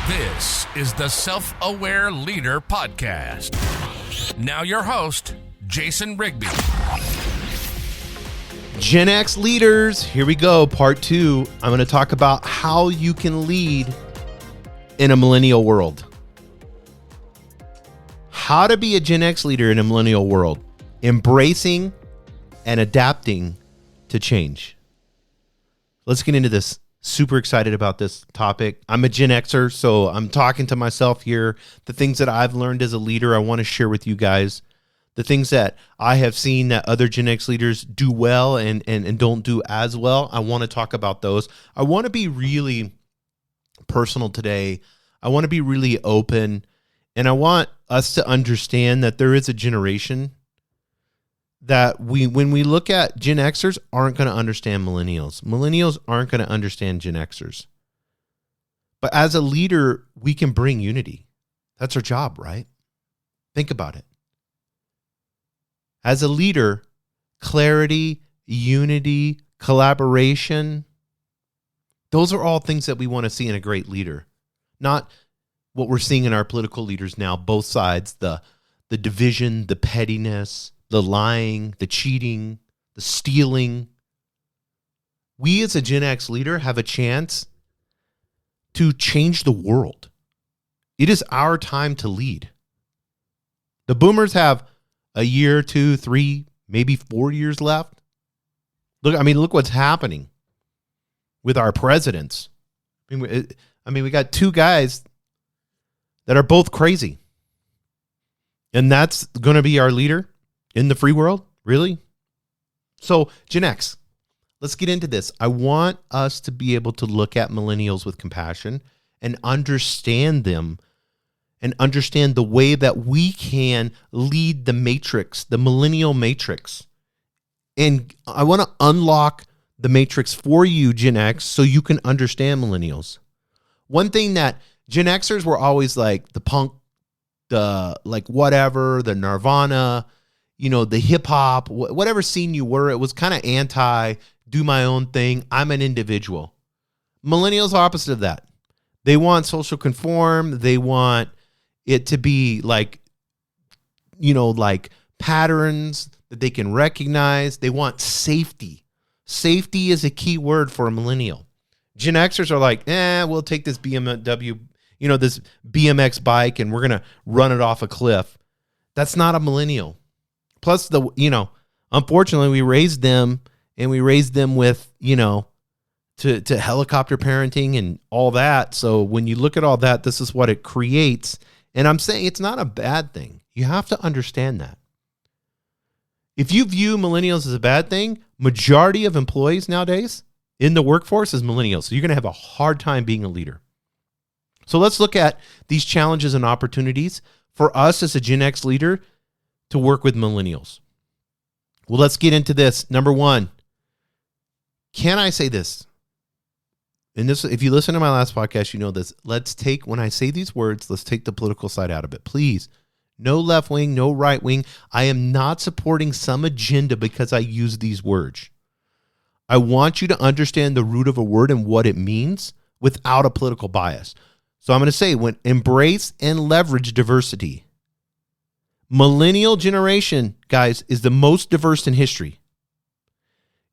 This is the Self-Aware Leader Podcast. Now your host, Jason Rigby. Gen X leaders, here we go, part 2. I'm going to talk about how you can lead in a millennial world. How to be a Gen X leader in a millennial world, embracing and adapting to change. Let's get into this. Super excited about this topic. I'm a Gen Xer, so I'm talking to myself here. The things that I've learned as a leader, I want to share with you guys. The things that I have seen that other Gen X leaders do well and don't do as well, I want to talk about those. I want to be really personal today. I want to be really open, and I want us to understand that there is a generation that when we look at Gen Xers, aren't going to understand millennials. Millennials aren't going to understand Gen Xers. But as a leader, we can bring unity. That's our job, right? Think about it. As a leader, clarity, unity, collaboration, those are all things that we want to see in a great leader. Not what we're seeing in our political leaders now, both sides, the division, the pettiness, the lying, the cheating, the stealing. We as a Gen X leader have a chance to change the world. It is our time to lead. The boomers have a year, 2, 3, maybe 4 years left. Look what's happening with our presidents. We got two guys that are both crazy. And that's going to be our leader in the free world? Really? So, Gen X, let's get into this. I want us to be able to look at millennials with compassion and understand them and understand the way that we can lead the matrix, the millennial matrix. And I want to unlock the matrix for you, Gen X, so you can understand millennials. One thing that Gen Xers were always like the punk, the like whatever, the Nirvana, the hip hop, whatever scene you were, it was kind of anti, do my own thing. I'm an individual. Millennials are opposite of that. They want social conform. They want it to be like patterns that they can recognize. They want safety. Safety is a key word for a millennial. Gen Xers are like, we'll take this BMW, this BMX bike and we're going to run it off a cliff. That's not a millennial. Plus, unfortunately, we raised them with, to helicopter parenting and all that. So when you look at all that, this is what it creates. And I'm saying it's not a bad thing. You have to understand that. If you view millennials as a bad thing, majority of employees nowadays in the workforce is millennials. So you're going to have a hard time being a leader. So let's look at these challenges and opportunities for us as a Gen X leader to work with millennials. Well, let's get into this. Number 1, can I say this? And this, if you listen to my last podcast, you know this. When I say these words, let's take the political side out of it. Please, no left wing, no right wing. I am not supporting some agenda because I use these words. I want you to understand the root of a word and what it means without a political bias. So I'm going to say, embrace and leverage diversity. Millennial generation, guys, is the most diverse in history.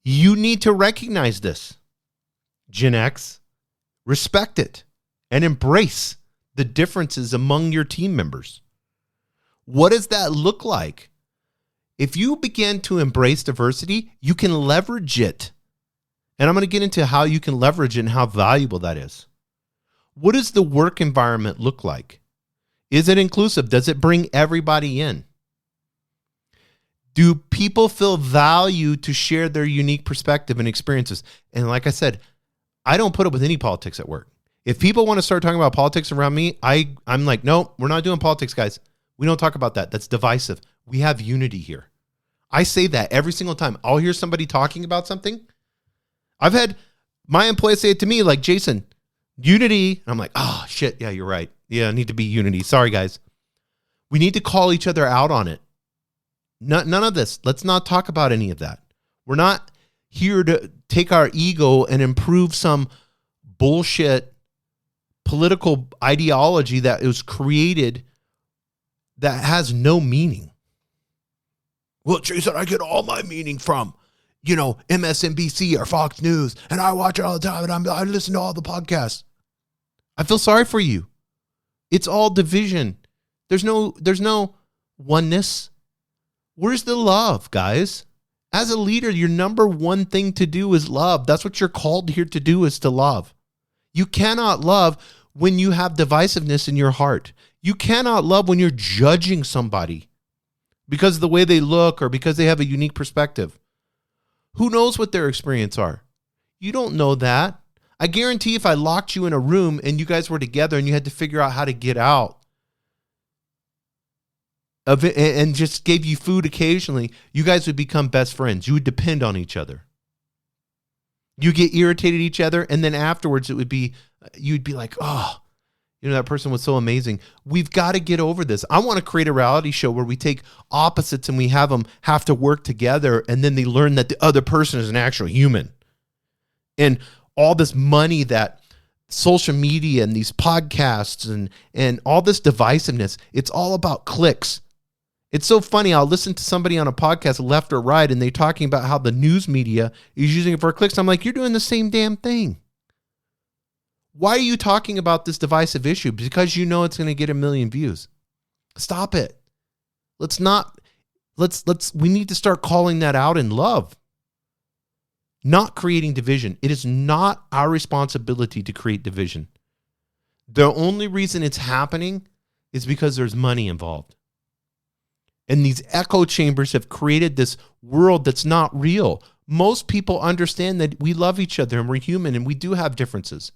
You need to recognize this. Gen X, respect it and embrace the differences among your team members. What does that look like? If you begin to embrace diversity, you can leverage it. And I'm going to get into how you can leverage it and how valuable that is. What does the work environment look like? Is it inclusive? Does it bring everybody in? Do people feel value to share their unique perspective and experiences? And like I said, I don't put up with any politics at work. If people want to start talking about politics around me, I'm like, no, we're not doing politics, guys. We don't talk about that. That's divisive. We have unity here. I say that every single time. I'll hear somebody talking about something. I've had my employees say it to me like, Jason, unity. And I'm like, oh, shit. Yeah, you're right. Yeah, I need to be unity. Sorry, guys. We need to call each other out on it. None of this. Let's not talk about any of that. We're not here to take our ego and improve some bullshit political ideology that was created that has no meaning. Well, Jason, I get all my meaning from, MSNBC or Fox News, and I watch it all the time, and I listen to all the podcasts. I feel sorry for you. It's all division. There's no oneness. Where's the love, guys? As a leader, your number one thing to do is love. That's what you're called here to do, is to love. You cannot love when you have divisiveness in your heart. You cannot love when you're judging somebody because of the way they look or because they have a unique perspective. Who knows what their experience are? You don't know that. I guarantee if I locked you in a room and you guys were together and you had to figure out how to get out of it and just gave you food occasionally, you guys would become best friends. You would depend on each other. You get irritated at each other, and then afterwards you'd be like, oh, that person was so amazing. We've got to get over this. I want to create a reality show where we take opposites and we have them have to work together, and then they learn that the other person is an actual human. And all this money that social media and these podcasts and all this divisiveness, it's all about clicks. It's so funny. I'll listen to somebody on a podcast, left or right, and they're talking about how the news media is using it for clicks. I'm like, you're doing the same damn thing. Why are you talking about this divisive issue? Because you know it's going to get 1 million views. Stop it. We need to start calling that out in love. Not creating division. It is not our responsibility to create division. The only reason it's happening is because there's money involved. And these echo chambers have created this world that's not real. Most people understand that we love each other and we're human and we do have differences.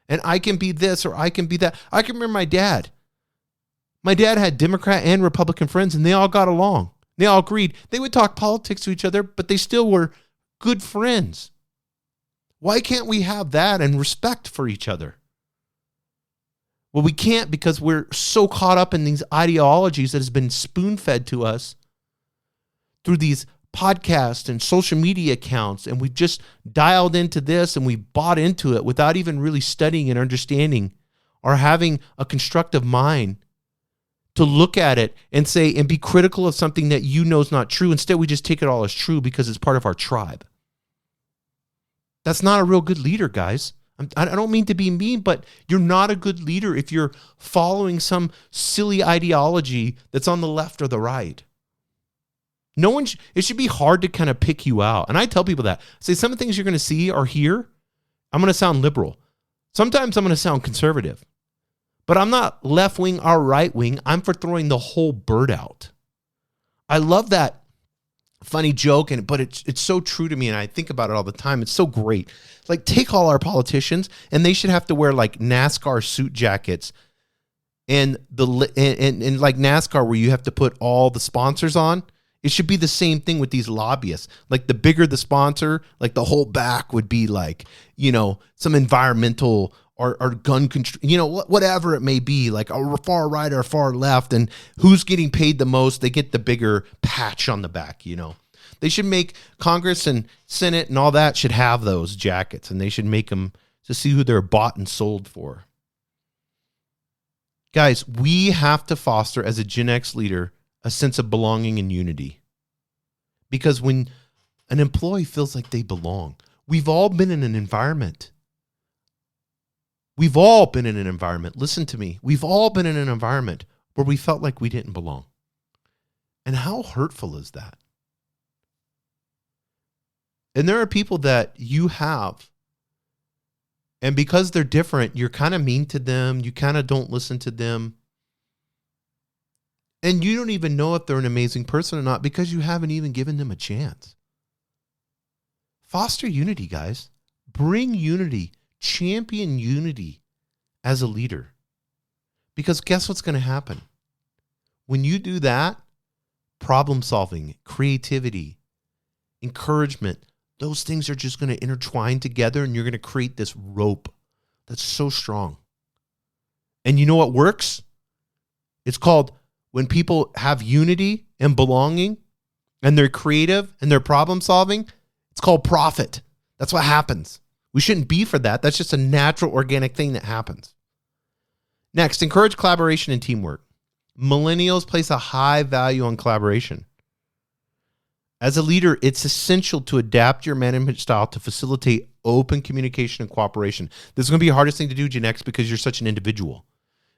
And I can be this or I can be that. I can remember my dad. My dad had Democrat and Republican friends, and they all got along. They all agreed. They would talk politics to each other, but they still were good friends. Why can't we have that and respect for each other? Well, we can't because we're so caught up in these ideologies that has been spoon-fed to us through these podcasts and social media accounts, and we've just dialed into this and we bought into it without even really studying and understanding or having a constructive mind to look at it and say and be critical of something that you know is not true. Instead, we just take it all as true because it's part of our tribe. That's not a real good leader, guys. I don't mean to be mean, but you're not a good leader if you're following some silly ideology that's on the left or the right. It should be hard to kind of pick you out. And I tell people that. Say some of the things you're going to see or hear, I'm going to sound liberal. Sometimes I'm going to sound conservative. But I'm not left wing or right wing. I'm for throwing the whole bird out. I love that funny joke, but it's so true to me, and I think about it all the time. It's so great. Like, take all our politicians, and they should have to wear like NASCAR suit jackets, and like NASCAR where you have to put all the sponsors on. It should be the same thing with these lobbyists. Like, the bigger the sponsor, like the whole back would be like, some environmental or gun control, whatever it may be, like a far right or far left, and who's getting paid the most, they get the bigger patch on the back, They should make Congress and Senate and all that should have those jackets, and they should make them to see who they're bought and sold for. Guys, we have to foster, as a Gen X leader, a sense of belonging and unity. Because when an employee feels like they belong, we've all been in an environment. Listen to me. We've all been in an environment where we felt like we didn't belong. And how hurtful is that? And there are people that you have, and because they're different, you're kind of mean to them. You kind of don't listen to them. And you don't even know if they're an amazing person or not because you haven't even given them a chance. Foster unity, guys. Bring unity. Champion unity as a leader. Because guess what's going to happen? When you do that, problem solving, creativity, encouragement, those things are just going to intertwine together, and you're going to create this rope that's so strong. And you know what works? It's called, when people have unity and belonging and they're creative and they're problem solving, it's called profit. That's what happens. We shouldn't be for that. That's just a natural, organic thing that happens. Next, encourage collaboration and teamwork. Millennials place a high value on collaboration. As a leader, it's essential to adapt your management style to facilitate open communication and cooperation. This is going to be the hardest thing to do, Gen X, because you're such an individual.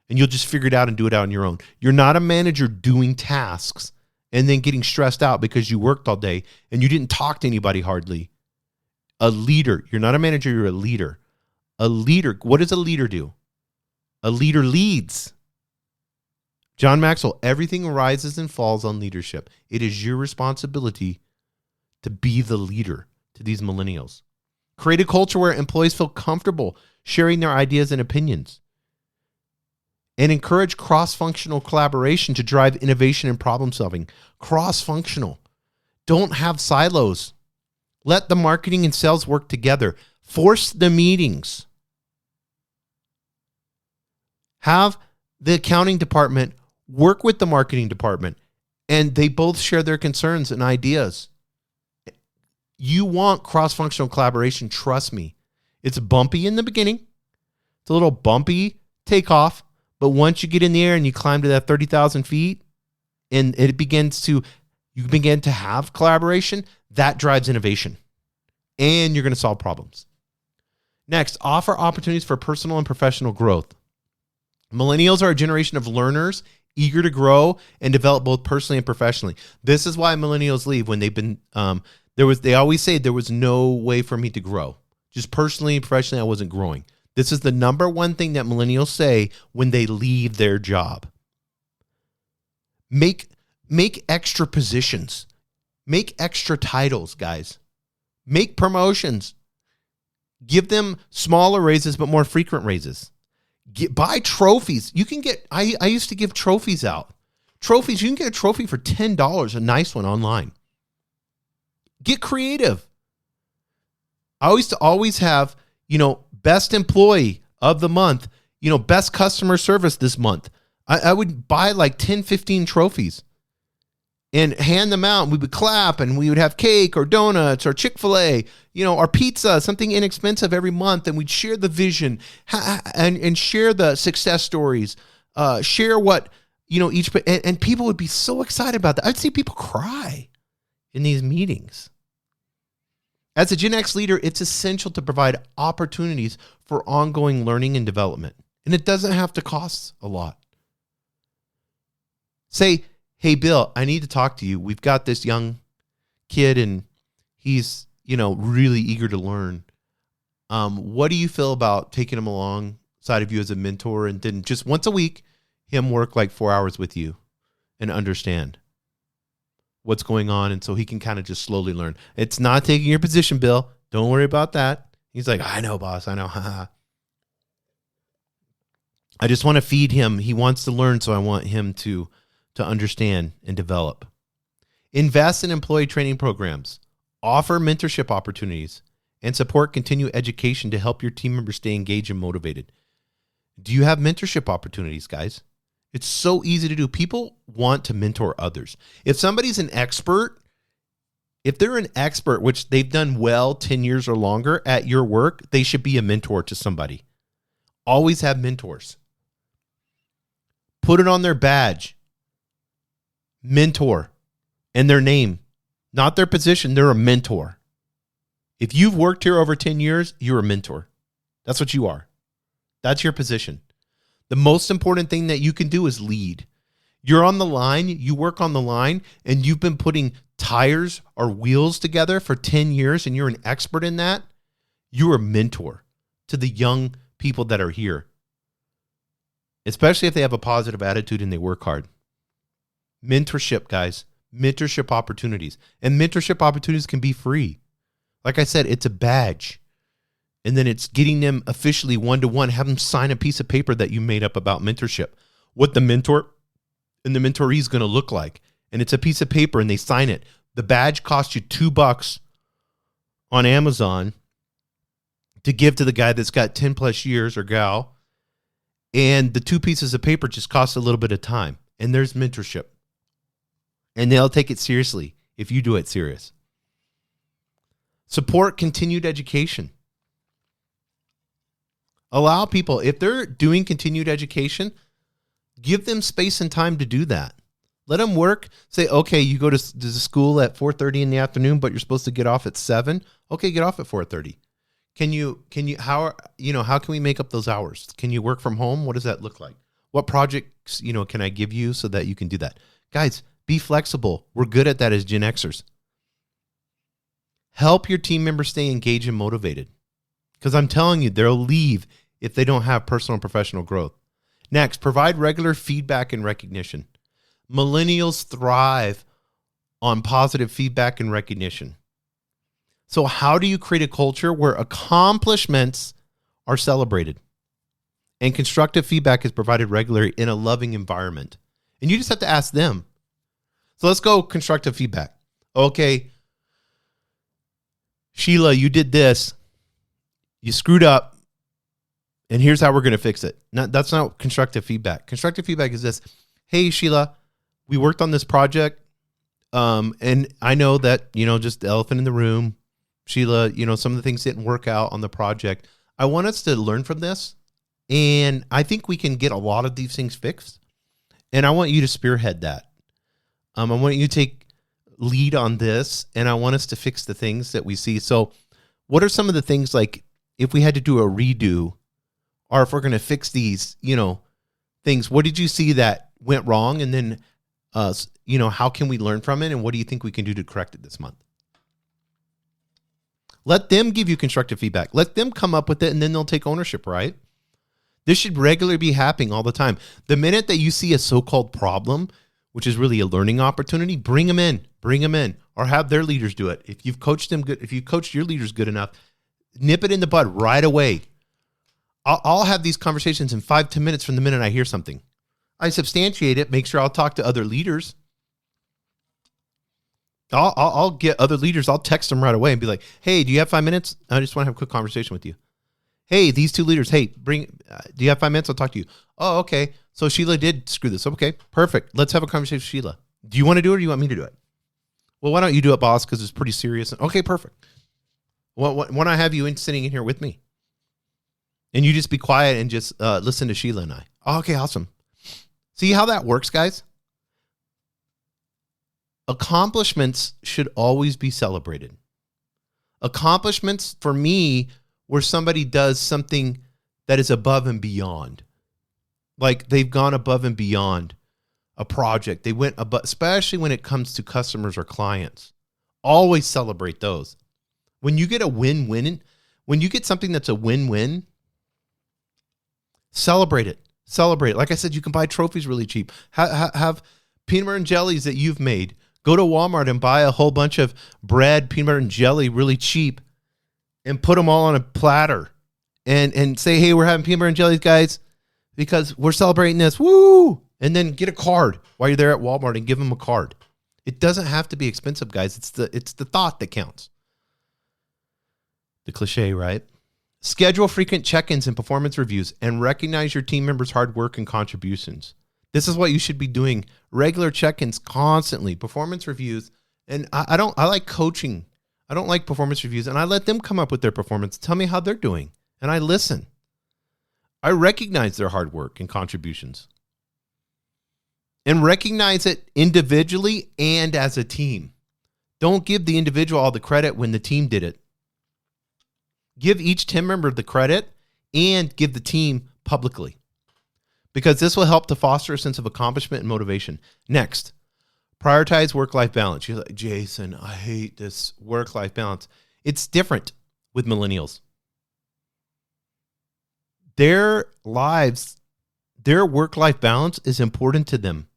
And you'll just figure it out and do it out on your own. You're not a manager doing tasks and then getting stressed out because you worked all day and you didn't talk to anybody hardly. A leader, you're not a manager, you're a leader. A leader, what does a leader do? A leader leads. John Maxwell, everything rises and falls on leadership. It is your responsibility to be the leader to these millennials. Create a culture where employees feel comfortable sharing their ideas and opinions. And encourage cross-functional collaboration to drive innovation and problem solving. Cross-functional. Don't have silos. Let the marketing and sales work together. Force the meetings. Have the accounting department work with the marketing department, and they both share their concerns and ideas. You want cross-functional collaboration, trust me. It's bumpy in the beginning. It's a little bumpy takeoff, but once you get in the air and you climb to that 30,000 feet and you begin to have collaboration, that drives innovation, and you're going to solve problems. Next, offer opportunities for personal and professional growth. Millennials are a generation of learners, eager to grow and develop both personally and professionally. This is why millennials leave when they've been, they always say there was no way for me to grow. Just personally and professionally, I wasn't growing. This is the number one thing that millennials say when they leave their job. Make extra positions. Make extra titles, guys. Make promotions. Give them smaller raises, but more frequent raises. Buy trophies. You can get, I used to give trophies out. Trophies, you can get a trophy for $10, a nice one online. Get creative. I used to always have, best employee of the month, best customer service this month. I would buy like 10, 15 trophies and hand them out. And we would clap and we would have cake or donuts or Chick-fil-A, our pizza, something inexpensive every month. And we'd share the vision and share the success stories, share what, and people would be so excited about that. I'd see people cry in these meetings. As a Gen X leader, it's essential to provide opportunities for ongoing learning and development. And it doesn't have to cost a lot. Say, hey, Bill, I need to talk to you. We've got this young kid and he's, really eager to learn. What do you feel about taking him alongside of you as a mentor and then just once a week, him work like 4 hours with you and understand what's going on, and so he can kind of just slowly learn. It's not taking your position, Bill. Don't worry about that. He's like, I know, boss. I know. I just want to feed him. He wants to learn, so I want him to understand and develop. Invest in employee training programs. Offer mentorship opportunities and support continued education to help your team members stay engaged and motivated. Do you have mentorship opportunities, guys? It's so easy to do. People want to mentor others. If somebody's an expert, if they're an expert, which they've done well 10 years or longer at your work, they should be a mentor to somebody. Always have mentors. Put it on their badge. Mentor. And their name. Not their position. They're a mentor. If you've worked here over 10 years, you're a mentor. That's what you are. That's your position. The most important thing that you can do is lead. You're on the line, you work on the line, and you've been putting tires or wheels together for 10 years, and you're an expert in that. You're a mentor to the young people that are here, especially if they have a positive attitude and they work hard. Mentorship, guys. Mentorship opportunities. And mentorship opportunities can be free. Like I said, it's a badge. And then it's getting them officially one-to-one, have them sign a piece of paper that you made up about mentorship, what the mentor and the mentoree is going to look like. And it's a piece of paper and they sign it. The badge costs you $2 on Amazon to give to the guy that's got 10 plus years or gal. And the 2 pieces of paper just cost a little bit of time. And there's mentorship. And they'll take it seriously if you do it serious. Support continued education. Allow people, if they're doing continued education, give them space and time to do that. Let them work. Say, okay, you go to school at 4:30 in the afternoon, but you're supposed to get off at 7. Okay, get off at 4:30. How can we make up those hours? Can you work from home? What does that look like? What projects, can I give you so that you can do that? Guys, be flexible. We're good at that as Gen Xers. Help your team members stay engaged and motivated. Because I'm telling you, they'll leave if they don't have personal and professional growth. Next, provide regular feedback and recognition. Millennials thrive on positive feedback and recognition. So how do you create a culture where accomplishments are celebrated and constructive feedback is provided regularly in a loving environment? And you just have to ask them. So let's go constructive feedback. Okay, Sheila, you did this. You screwed up. And here's how we're going to fix it. That's not constructive feedback. Constructive feedback is this. Hey, Sheila, we worked on this project. And I know that, just the elephant in the room, Sheila, some of the things didn't work out on the project. I want us to learn from this. And I think we can get a lot of these things fixed. And I want you to spearhead that. I want you to take lead on this. And I want us to fix the things that we see. So what are some of the things, like if we had to do a redo, or if we're going to fix these, things, what did you see that went wrong? And then, how can we learn from it? And what do you think we can do to correct it this month? Let them give you constructive feedback. Let them come up with it, and then they'll take ownership, right? This should regularly be happening all the time. The minute that you see a so-called problem, which is really a learning opportunity, bring them in, or have their leaders do it. If you've coached them good, if you've coached your leaders good enough, nip it in the bud right away. I'll have these conversations in 5-10 minutes from the minute I hear something. I substantiate it, make sure I'll talk to other leaders. I'll get other leaders. I'll text them right away and be like, hey, do you have 5 minutes? I just want to have a quick conversation with you. Hey, these two leaders, do you have 5 minutes? I'll talk to you. Oh, okay. So Sheila did screw this. Okay, perfect. Let's have a conversation with Sheila. Do you want to do it or do you want me to do it? Well, why don't you do it, boss? Because it's pretty serious. Okay, perfect. Well, why don't I have you sitting in here with me? And you just be quiet and just listen to Sheila and I. Oh, okay, awesome. See how that works, guys? Accomplishments should always be celebrated. Accomplishments, for me, where somebody does something that is above and beyond. Like they've gone above and beyond a project. They went above, especially when it comes to customers or clients. Always celebrate those. When you get a win-win, when you get something that's a win-win, celebrate it. Celebrate it. Like I said, you can buy trophies really cheap. Have peanut butter and jellies that you've made. Go to Walmart and buy a whole bunch of bread, peanut butter and jelly really cheap and put them all on a platter and say, hey, we're having peanut butter and jellies, guys, because we're celebrating this. Woo! And then get a card while you're there at Walmart and give them a card. It doesn't have to be expensive, guys. It's the thought that counts. The cliche, right? Schedule frequent check-ins and performance reviews and recognize your team members' hard work and contributions. This is what you should be doing. Regular check-ins constantly, performance reviews. And I like coaching. I don't like performance reviews. And I let them come up with their performance. Tell me how they're doing. And I listen. I recognize their hard work and contributions. And recognize it individually and as a team. Don't give the individual all the credit when the team did it. Give each team member the credit and give the team publicly, because this will help to foster a sense of accomplishment and motivation. Next, prioritize work-life balance. You're like, Jason, I hate this work-life balance. It's different with millennials. Their lives, their work-life balance is important to them.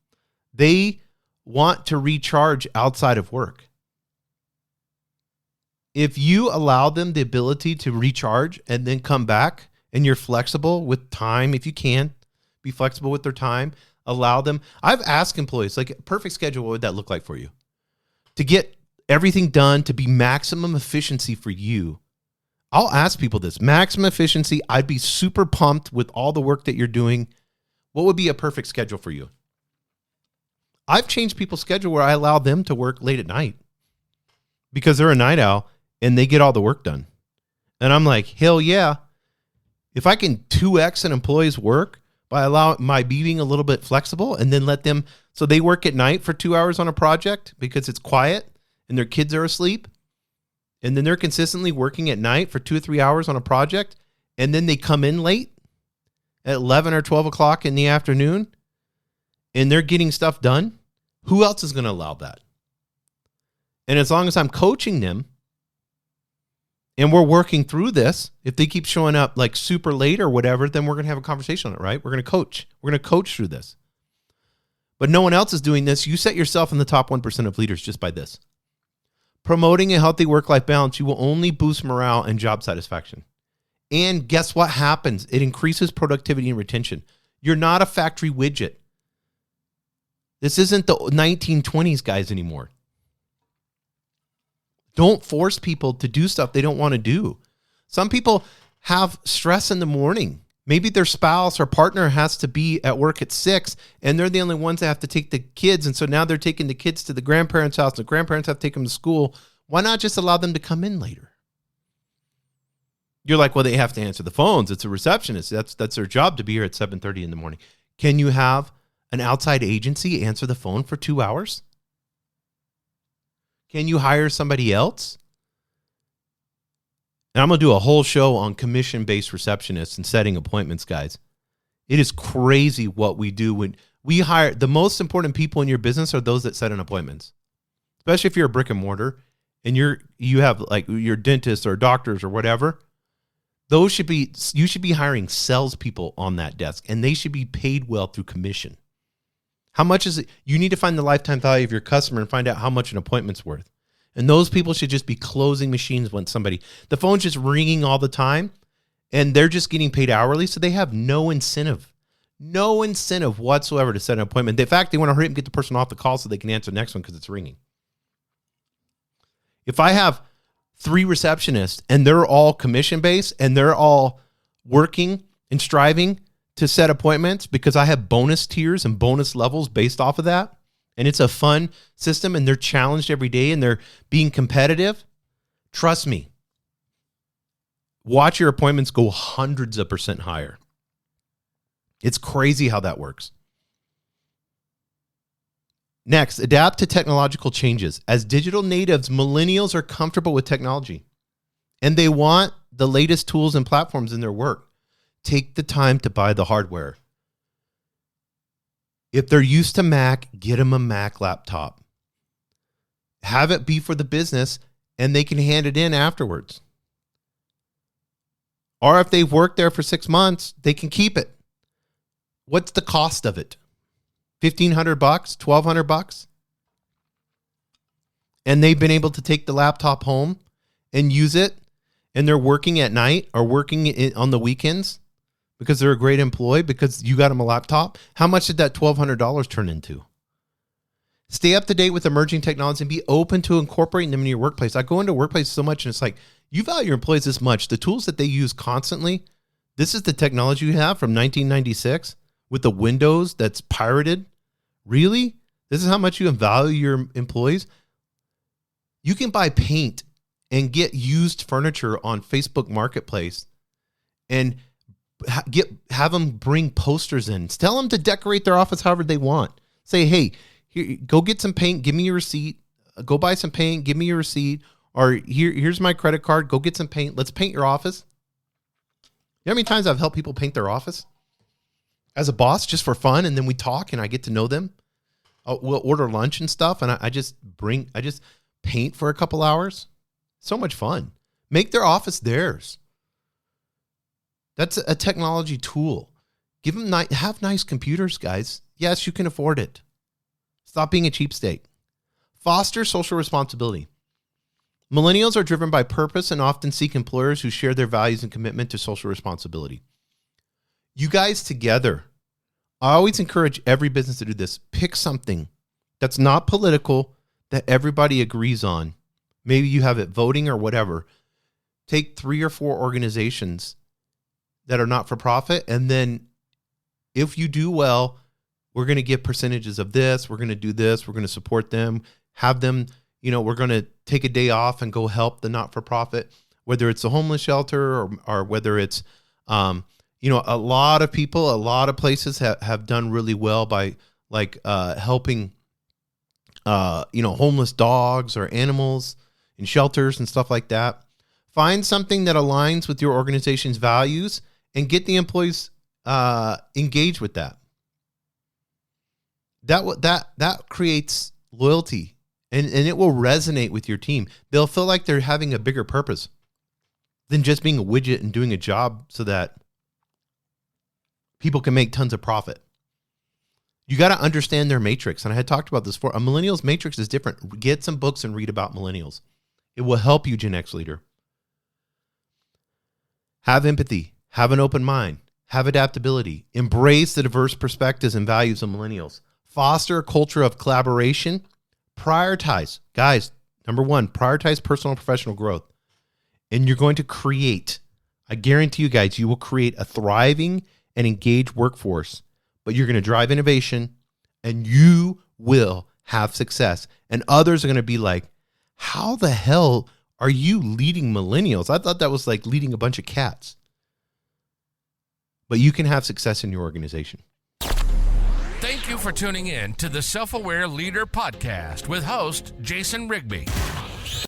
They want to recharge outside of work. If you allow them the ability to recharge and then come back, and you're flexible with time, if you can, be flexible with their time, allow them. I've asked employees, like, a perfect schedule, what would that look like for you? To get everything done, to be maximum efficiency for you. I'll ask people this, maximum efficiency. I'd be super pumped with all the work that you're doing. What would be a perfect schedule for you? I've changed people's schedule where I allow them to work late at night because they're a night owl and they get all the work done. And I'm like, hell yeah. If I can 2x an employee's work by being a little bit flexible and then let them, so they work at night for 2 hours on a project because it's quiet and their kids are asleep. And then they're consistently working at night for 2 or 3 hours on a project. And then they come in late at 11 or 12 o'clock in the afternoon and they're getting stuff done. Who else is going to allow that? And as long as I'm coaching them and we're working through this, if they keep showing up like super late or whatever, then we're going to have a conversation on it, right? We're going to coach. We're going to coach through this. But no one else is doing this. You set yourself in the top 1% of leaders just by this. Promoting a healthy work-life balance, you will only boost morale and job satisfaction. And guess what happens? It increases productivity and retention. You're not a factory widget. This isn't the 1920s guys anymore. Don't force people to do stuff they don't want to do. Some people have stress in the morning. Maybe their spouse or partner has to be at work at 6 and they're the only ones that have to take the kids. And so now they're taking the kids to the grandparents' house. The grandparents have to take them to school. Why not just allow them to come in later? You're like, well, they have to answer the phones. It's a receptionist. That's their job to be here at 7:30 in the morning. Can you have an outside agency answer the phone for 2 hours? Can you hire somebody else? And I'm going to do a whole show on commission-based receptionists and setting appointments, guys. It is crazy what we do when we hire. The most important people in your business are those that set an appointments, especially if you're a brick and mortar and you have like your dentists or doctors or whatever. You should be hiring salespeople on that desk, and they should be paid well through commission. How much is it? You need to find the lifetime value of your customer and find out how much an appointment's worth. And those people should just be closing machines when the phone's just ringing all the time and they're just getting paid hourly. So they have no incentive whatsoever to set an appointment. In fact, they want to hurry up and get the person off the call so they can answer the next one because it's ringing. If I have 3 receptionists and they're all commission-based and they're all working and striving to set appointments because I have bonus tiers and bonus levels based off of that, and it's a fun system and they're challenged every day and they're being competitive, trust me, watch your appointments go hundreds of % higher. It's crazy how that works. Next, adapt to technological changes. As digital natives, millennials are comfortable with technology and they want the latest tools and platforms in their work. Take the time to buy the hardware. If they're used to Mac, get them a Mac laptop. Have it be for the business and they can hand it in afterwards. Or if they've worked there for 6 months, they can keep it. What's the cost of it? $1,500, $1,200? And they've been able to take the laptop home and use it, and they're working at night or working on the weekends because they're a great employee because you got them a laptop. How much did that $1,200 turn into? Stay up to date with emerging technology and be open to incorporating them in your workplace. I go into workplace so much and it's like, you value your employees this much. The tools that they use constantly, this is the technology you have from 1996 with the Windows that's pirated. Really? This is how much you value your employees? You can buy paint and get used furniture on Facebook Marketplace and have them bring posters in. Tell them to decorate their office however they want. Say, hey, here, go get some paint. Give me your receipt. Go buy some paint. Give me your receipt. Or here's my credit card. Go get some paint. Let's paint your office. You know how many times I've helped people paint their office as a boss just for fun, and then we talk and I get to know them. We'll order lunch and stuff, and I just paint for a couple hours. So much fun. Make their office theirs. That's a technology tool. Give them have nice computers, guys. Yes, you can afford it. Stop being a cheapskate. Foster social responsibility. Millennials are driven by purpose and often seek employers who share their values and commitment to social responsibility. You guys together, I always encourage every business to do this. Pick something that's not political, that everybody agrees on. Maybe you have it voting or whatever. Take 3 or 4 organizations that are not for profit. And then if you do well, we're going to get percentages of this. We're going to do this. We're going to support them, have them, we're going to take a day off and go help the not-for-profit, whether it's a homeless shelter or whether it's A lot of people, a lot of places have done really well by helping, homeless dogs or animals in shelters and stuff like that. Find something that aligns with your organization's values and get the employees engaged with that. That creates loyalty, and it will resonate with your team. They'll feel like they're having a bigger purpose than just being a widget and doing a job so that people can make tons of profit. You got to understand their matrix. And I had talked about this before. A millennial's matrix is different. Get some books and read about millennials. It will help you, Gen X leader. Have empathy. Have an open mind. Have adaptability. Embrace the diverse perspectives and values of millennials. Foster a culture of collaboration. Prioritize. Guys, number one, prioritize personal and professional growth. And you're going to create, I guarantee you guys, you will create a thriving and engaged workforce. But you're going to drive innovation, and you will have success. And others are going to be like, how the hell are you leading millennials? I thought that was like leading a bunch of cats. But you can have success in your organization. Thank you for tuning in to the Self-Aware Leader Podcast with host Jason Rigby.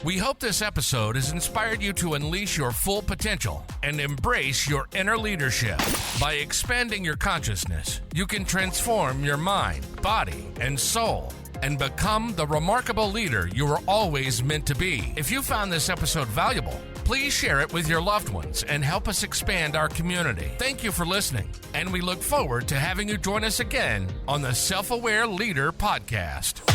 We hope this episode has inspired you to unleash your full potential and embrace your inner leadership. By expanding your consciousness, you can transform your mind, body, and soul and become the remarkable leader you were always meant to be. If you found this episode valuable, please share it with your loved ones and help us expand our community. Thank you for listening, and we look forward to having you join us again on the Self-Aware Leader Podcast.